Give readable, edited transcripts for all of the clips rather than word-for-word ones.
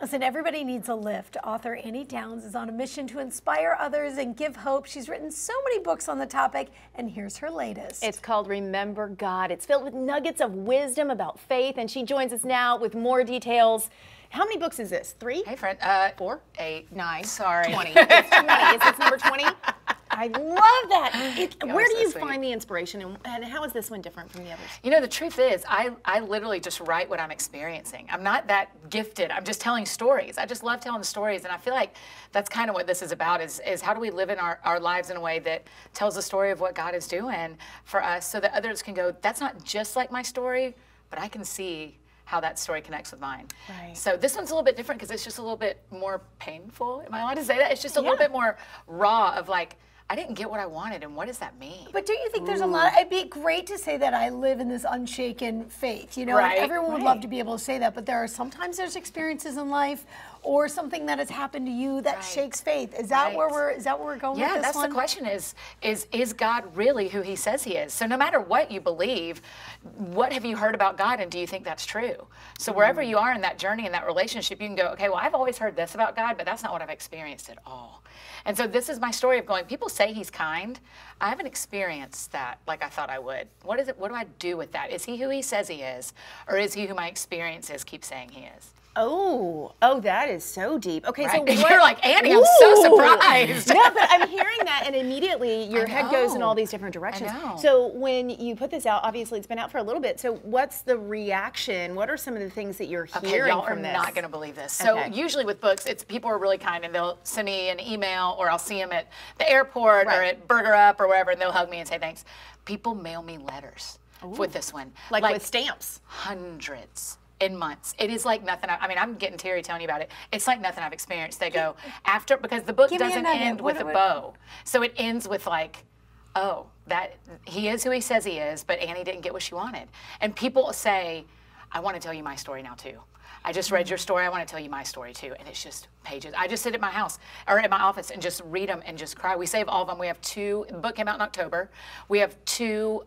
Listen, everybody needs a lift. Author Annie Downs is on a mission to inspire others and give hope. She's written so many books on the topic, and here's her latest. It's called Remember God. It's filled with nuggets of wisdom about faith, and she joins us now with more details. How many books is this? 3? Hey, friend. 4? 8. 9. Sorry. 20. It's 20. Is this number 20? I love that. Where do you find the inspiration, and how is this one different from the others? You know, the truth is, I literally just write what I'm experiencing. I'm not that gifted. I'm just telling stories. I just love telling stories, and I feel like that's kind of what this is about, is how do we live in our lives in a way that tells the story of what God is doing for us so that others can go, that's not just like my story, but I can see how that story connects with mine. Right. So this one's a little bit different because it's just a little bit more painful. Am I allowed to say that? It's just a little bit more raw of like, I didn't get what I wanted, and what does that mean? But don't you think there's a lot? It'd be great to say that I live in this unshaken faith, you know, and everyone would love to be able to say that, but sometimes there's experiences in life or something that has happened to you that shakes faith. Is that where we're going with this one? Yeah, that's the question is God really who he says he is? So no matter what you believe, what have you heard about God, and do you think that's true? So wherever you are in that journey, in that relationship, you can go, okay, well, I've always heard this about God, but that's not what I've experienced at all. And so this is my story of going, people say he's kind. I haven't experienced that like I thought I would. What is it? What do I do with that? Is he who he says he is, or is he who my experiences keep saying he is? Oh, that is so deep. Okay, so you're like, Annie, I'm so surprised. No, but I'm hearing that, and immediately your head goes in all these different directions. I know. So when you put this out, obviously it's been out for a little bit. So what's the reaction? What are some of the things that you're hearing y'all from are this? not going to believe this. So usually with books, it's people are really kind, and they'll send me an email, or I'll see them at the airport or at Burger Up or wherever, and they'll hug me and say thanks. People mail me letters with this one, like with stamps. Hundreds. In months. It is like nothing. I mean, I'm getting teary telling you about it. It's like nothing I've experienced. They go, after, because the book doesn't end with a bow. So it ends with like, oh, that he is who he says he is, but Annie didn't get what she wanted. And people say, I want to tell you my story now too. I just read your story. I want to tell you my story too. And it's just pages. I just sit at my house or at my office and just read them and just cry. We save all of them. We have 2, the book came out in October. We have 2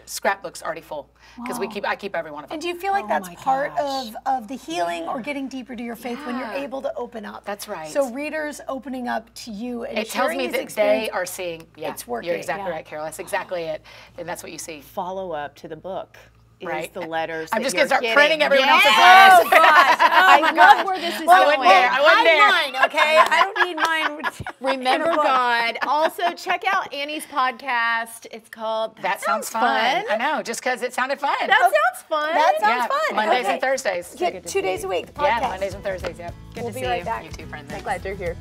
scrapbooks already full because I keep every one of them. And do you feel like that's part of the healing or getting deeper to your faith when you're able to open up? That's right. So readers opening up to you and it tells me that they are seeing, it's working. You're exactly right, Carol. That's exactly it. And that's what you see. Follow up to the book. Is the letters I'm that just going to start printing everyone else's letters. Oh, gosh. I love where this is going. I wouldn't dare. Mine, okay? I don't need mine. Remember God. Also, check out Annie's podcast. It's called That Sounds Fun. I know, just because it sounded fun. That sounds fun. That sounds fun. Mondays and Thursdays. 2 days a week, the podcast. Yeah, Mondays and Thursdays, Good to see be right you. back. You too, friends. I'm glad you're here.